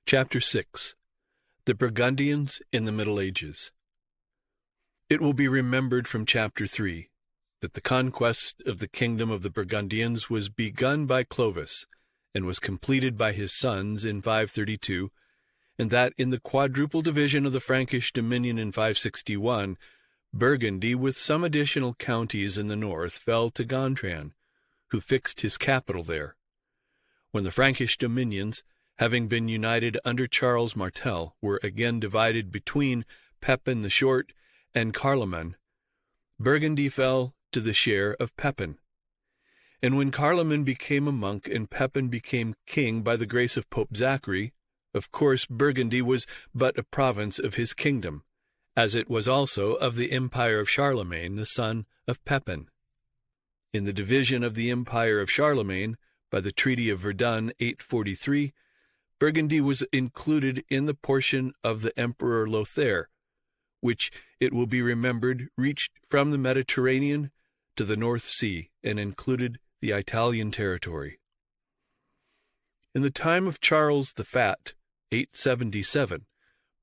Chapter 6. The Burgundians in the Middle Ages. It will be remembered from Chapter 3 that the conquest of the kingdom of the Burgundians was begun by Clovis and was completed by his sons in 532, and that in the quadruple division of the Frankish dominion in 561, Burgundy, with some additional counties in the north, fell to Gontran, who fixed his capital there. When the Frankish dominions, having been united under Charles Martel, were again divided between Pepin the Short and Carloman, Burgundy fell to the share of Pepin. And when Carloman became a monk and Pepin became king by the grace of Pope Zachary, of course Burgundy was but a province of his kingdom, as it was also of the empire of Charlemagne, the son of Pepin. In the division of the empire of Charlemagne, by the Treaty of Verdun 843, Burgundy was included in the portion of the Emperor Lothair, which, it will be remembered, reached from the Mediterranean to the North Sea and included the Italian territory. In the time of Charles the Fat, 877,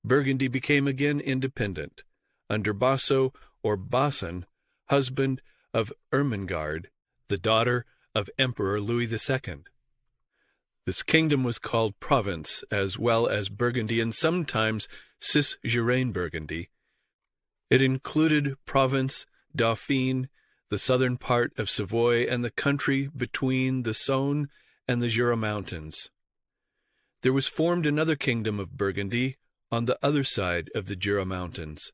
Burgundy became again independent, under Bosso or Bosson, husband of Ermengarde, the daughter of Emperor Louis II. This kingdom was called Provence, as well as Burgundy, and sometimes Cisgerane Burgundy. It included Provence, Dauphine, the southern part of Savoy, and the country between the Saône and the Jura Mountains. There was formed another kingdom of Burgundy on the other side of the Jura Mountains.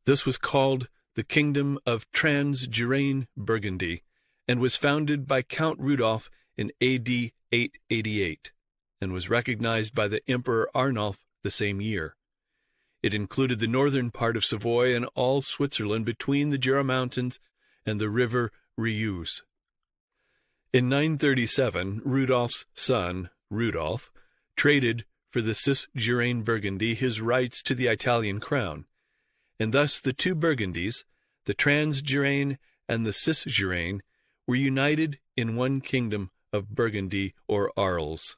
This was called the Kingdom of Transjurane Burgundy, and was founded by Count Rudolf in A.D. 888, and was recognized by the Emperor Arnulf the same year. It included the northern part of Savoy and all Switzerland between the Jura Mountains and the river Rieuse. In 937, Rudolf's son, Rudolf, traded for the Cisgerane Burgundy his rights to the Italian crown, and thus the two Burgundies, the Transjurane and the Cisgerane, were united in one kingdom of Burgundy or Arles.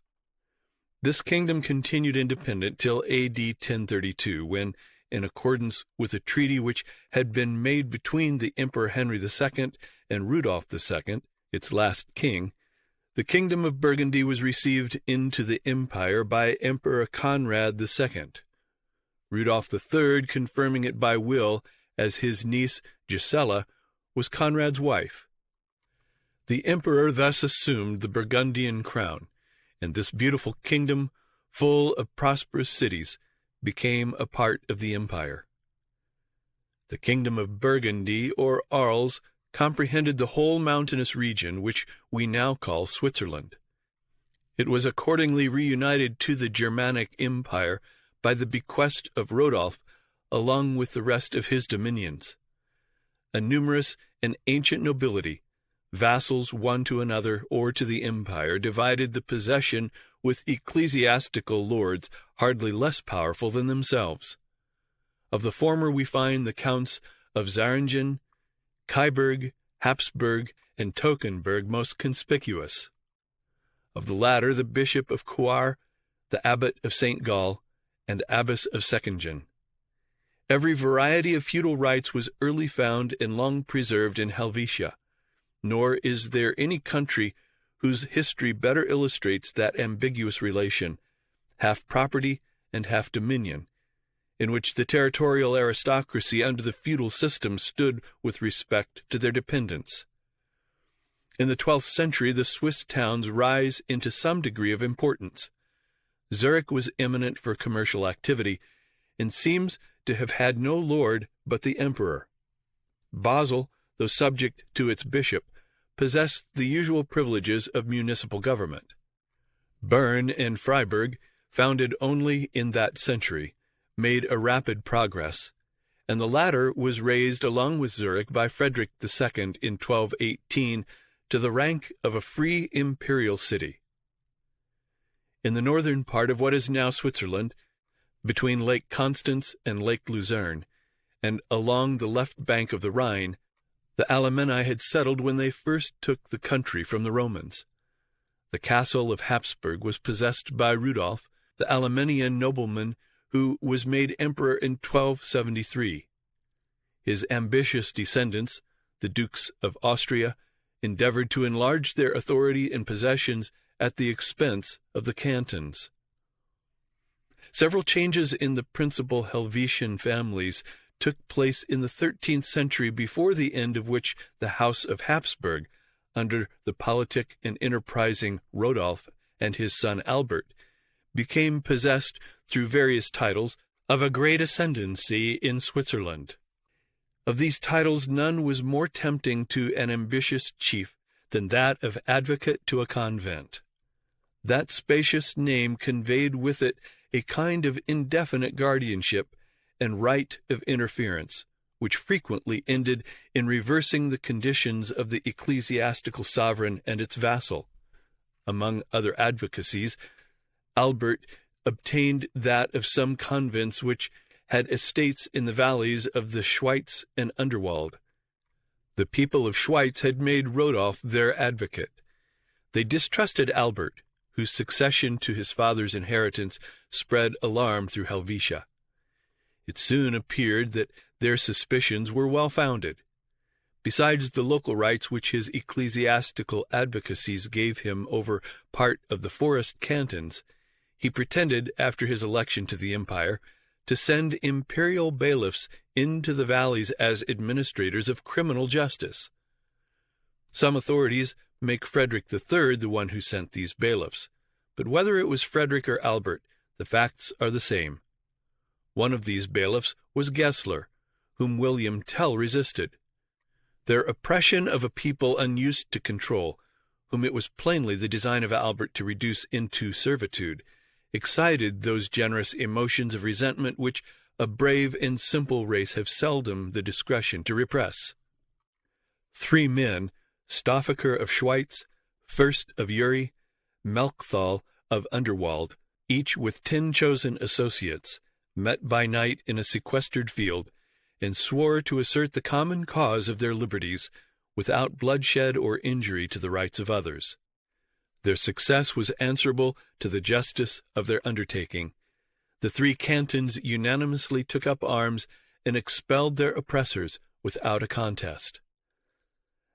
This kingdom continued independent till A.D. 1032, when, in accordance with a treaty which had been made between the Emperor Henry II and Rudolf II, its last king, the kingdom of Burgundy was received into the empire by Emperor Conrad II, Rudolf III confirming it by will, as his niece Gisela was Conrad's wife. The emperor thus assumed the Burgundian crown, and this beautiful kingdom, full of prosperous cities, became a part of the empire. The kingdom of Burgundy, or Arles, comprehended the whole mountainous region which we now call Switzerland. It was accordingly reunited to the Germanic Empire by the bequest of Rodolph, along with the rest of his dominions. A numerous and ancient nobility, vassals one to another or to the empire, divided the possession with ecclesiastical lords hardly less powerful than themselves. Of the former we find the counts of Zaringen, Kyburg, Habsburg, and Tockenburg most conspicuous. Of the latter the bishop of Coire, the abbot of St. Gall, and abbess of Seckingen. Every variety of feudal rights was early found and long preserved in Helvetia, nor is there any country whose history better illustrates that ambiguous relation, half property and half dominion, in which the territorial aristocracy under the feudal system stood with respect to their dependents. In the 12th century, the Swiss towns rise into some degree of importance. Zurich was eminent for commercial activity, and seems to have had no lord but the emperor. Basel, though subject to its bishop, possessed the usual privileges of municipal government. Bern and Freiburg, founded only in that century, made a rapid progress, and the latter was raised along with Zurich by Frederick II in 1218 to the rank of a free imperial city. In the northern part of what is now Switzerland, between Lake Constance and Lake Luzerne, and along the left bank of the Rhine, the Alemanni had settled when they first took the country from the Romans. The castle of Habsburg was possessed by Rudolf, the Alemannian nobleman who was made emperor in 1273. His ambitious descendants, the Dukes of Austria, endeavored to enlarge their authority and possessions at the expense of the cantons. Several changes in the principal Helvetian families took place in the 13th century, before the end of which the House of Habsburg, under the politic and enterprising Rodolph and his son Albert, became possessed, through various titles, of a great ascendancy in Switzerland. Of these titles none was more tempting to an ambitious chief than that of advocate to a convent. That spacious name conveyed with it a kind of indefinite guardianship and right of interference, which frequently ended in reversing the conditions of the ecclesiastical sovereign and its vassal. Among other advocacies, Albert obtained that of some convents which had estates in the valleys of the Schweiz and Underwald. The people of Schweiz had made Rodolph their advocate. They distrusted Albert, whose succession to his father's inheritance spread alarm through Helvetia. It soon appeared that their suspicions were well-founded. Besides the local rights which his ecclesiastical advocacies gave him over part of the forest cantons, he pretended, after his election to the empire, to send imperial bailiffs into the valleys as administrators of criminal justice. Some authorities make Frederick III the one who sent these bailiffs, but whether it was Frederick or Albert, the facts are the same. One of these bailiffs was Gessler, whom William Tell resisted. Their oppression of a people unused to control, whom it was plainly the design of Albert to reduce into servitude, excited those generous emotions of resentment which a brave and simple race have seldom the discretion to repress. 3 men, Stoffaker of Schweiz, Fürst of Uri, Melchthal of Underwald, each with 10 chosen associates, met by night in a sequestered field, and swore to assert the common cause of their liberties, without bloodshed or injury to the rights of others. Their success was answerable to the justice of their undertaking. The 3 cantons unanimously took up arms and expelled their oppressors without a contest.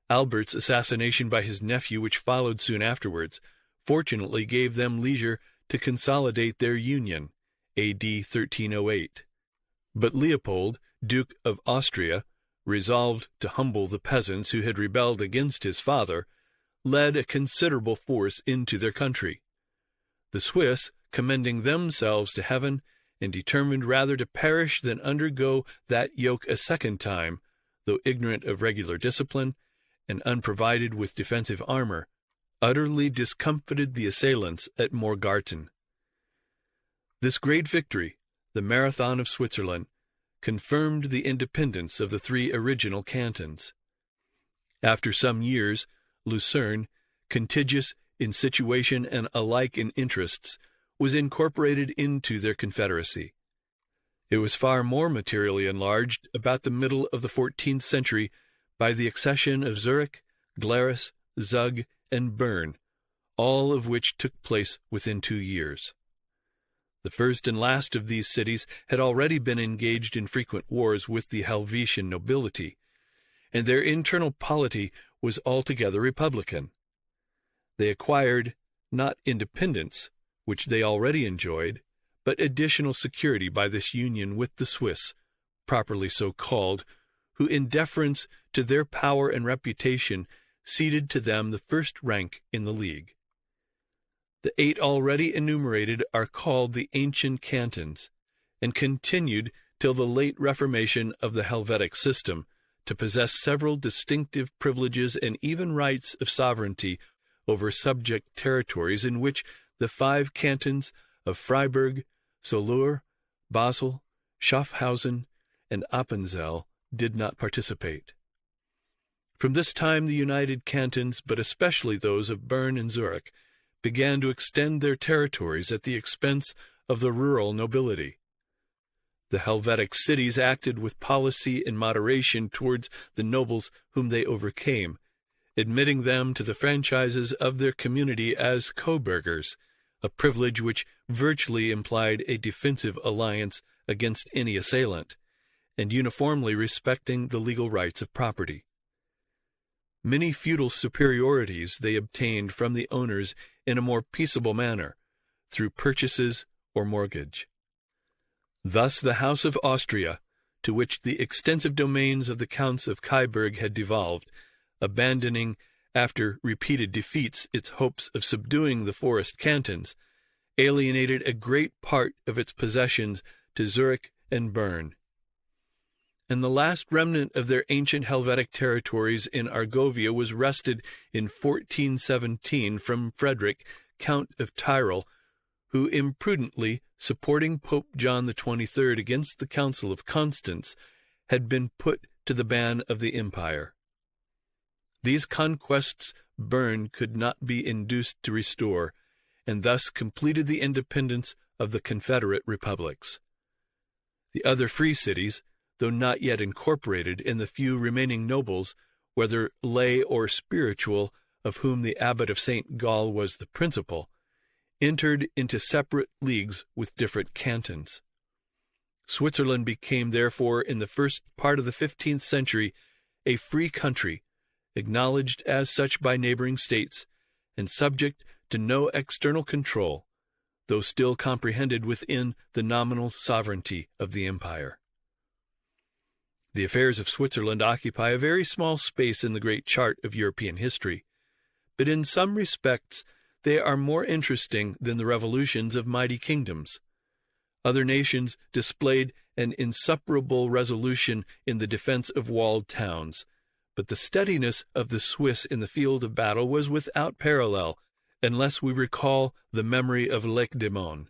Albert's assassination by his nephew, which followed soon afterwards, fortunately gave them leisure to consolidate their union, A.D. 1308. But Leopold, Duke of Austria, resolved to humble the peasants who had rebelled against his father, led a considerable force into their country. The Swiss, commending themselves to heaven, and determined rather to perish than undergo that yoke a second time, though ignorant of regular discipline, and unprovided with defensive armor, utterly discomfited the assailants at Morgarten. This great victory, the Marathon of Switzerland, confirmed the independence of the 3 original cantons. After some years, Lucerne, contiguous in situation and alike in interests, was incorporated into their confederacy. It was far more materially enlarged about the middle of the 14th century by the accession of Zurich, Glarus, Zug, and Bern, all of which took place within 2 years. The first and last of these cities had already been engaged in frequent wars with the Helvetian nobility, and their internal polity was altogether republican. They acquired, not independence, which they already enjoyed, but additional security by this union with the Swiss, properly so called, who in deference to their power and reputation ceded to them the first rank in the league. The 8 already enumerated are called the ancient cantons, and continued till the late reformation of the Helvetic system, to possess several distinctive privileges and even rights of sovereignty over subject territories in which the 5 cantons of Freiburg, Soleure, Basel, Schaffhausen, and Appenzell did not participate. From this time the united cantons, but especially those of Bern and Zurich, began to extend their territories at the expense of the rural nobility. The Helvetic cities acted with policy and moderation towards the nobles whom they overcame, admitting them to the franchises of their community as co-burghers, a privilege which virtually implied a defensive alliance against any assailant, and uniformly respecting the legal rights of property. Many feudal superiorities they obtained from the owners in a more peaceable manner, through purchases or mortgage. Thus the House of Austria, to which the extensive domains of the Counts of Kyburg had devolved, abandoning, after repeated defeats, its hopes of subduing the forest cantons, alienated a great part of its possessions to Zurich and Bern. And the last remnant of their ancient Helvetic territories in Argovia was wrested in 1417 from Frederick, Count of Tyrol, who imprudently, supporting Pope John XXIII against the Council of Constance, had been put to the ban of the empire. These conquests Bern could not be induced to restore, and thus completed the independence of the Confederate republics. The other free cities, though not yet incorporated, in the few remaining nobles, whether lay or spiritual, of whom the abbot of St. Gall was the principal, entered into separate leagues with different cantons. Switzerland became, therefore, in the first part of the 15th century, a free country, acknowledged as such by neighboring states, and subject to no external control, though still comprehended within the nominal sovereignty of the empire. The affairs of Switzerland occupy a very small space in the great chart of European history, but in some respects they are more interesting than the revolutions of mighty kingdoms. Other nations displayed an insuperable resolution in the defense of walled towns, but the steadiness of the Swiss in the field of battle was without parallel, unless we recall the memory of Lac-des-Moines.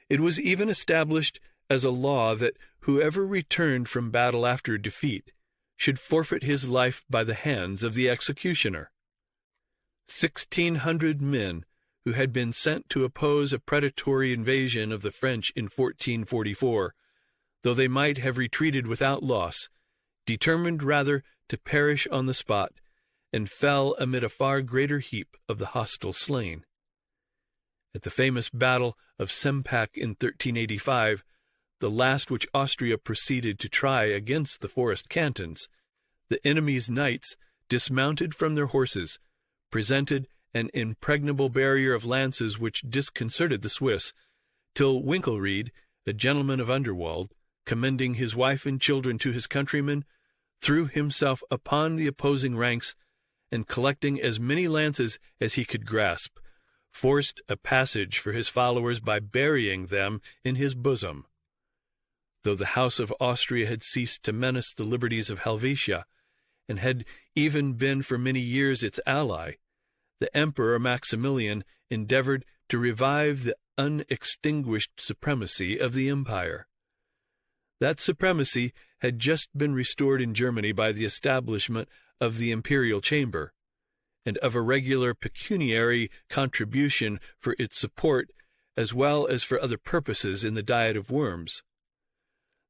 It was even established as a law that whoever returned from battle after defeat should forfeit his life by the hands of the executioner. 1,600 men who had been sent to oppose a predatory invasion of the French in 1444, though they might have retreated without loss, determined rather to perish on the spot, and fell amid a far greater heap of the hostile slain. At the famous battle of Sempach in 1385, the last which Austria proceeded to try against the forest cantons, the enemy's knights, dismounted from their horses, presented an impregnable barrier of lances which disconcerted the Swiss, till Winkelried, a gentleman of Underwald, commending his wife and children to his countrymen, threw himself upon the opposing ranks, and collecting as many lances as he could grasp, forced a passage for his followers by burying them in his bosom. Though the House of Austria had ceased to menace the liberties of Helvetia, and had even been for many years its ally, the Emperor Maximilian endeavored to revive the unextinguished supremacy of the empire. That supremacy had just been restored in Germany by the establishment of the imperial chamber, and of a regular pecuniary contribution for its support, as well as for other purposes in the Diet of Worms.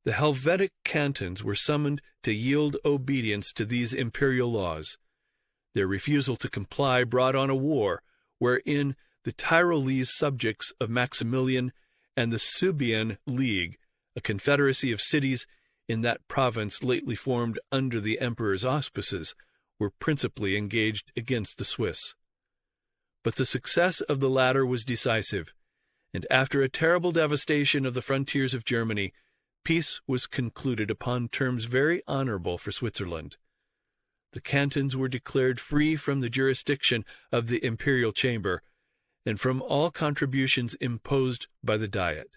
The Helvetic cantons were summoned to yield obedience to these imperial laws. Their refusal to comply brought on a war, wherein the Tyrolese subjects of Maximilian and the Suebian League, a confederacy of cities in that province lately formed under the emperor's auspices, were principally engaged against the Swiss. But the success of the latter was decisive, and after a terrible devastation of the frontiers of Germany, peace was concluded upon terms very honorable for Switzerland. The cantons were declared free from the jurisdiction of the imperial chamber, and from all contributions imposed by the Diet.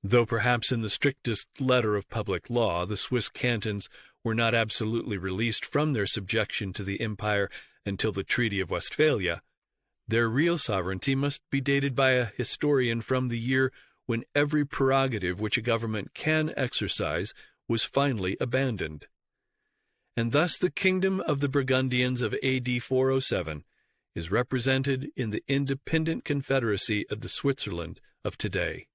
Though perhaps in the strictest letter of public law, the Swiss cantons were not absolutely released from their subjection to the empire until the Treaty of Westphalia, their real sovereignty must be dated by a historian from the year when every prerogative which a government can exercise was finally abandoned. And thus the kingdom of the Burgundians of A.D. 407 is represented in the independent confederacy of the Switzerland of today.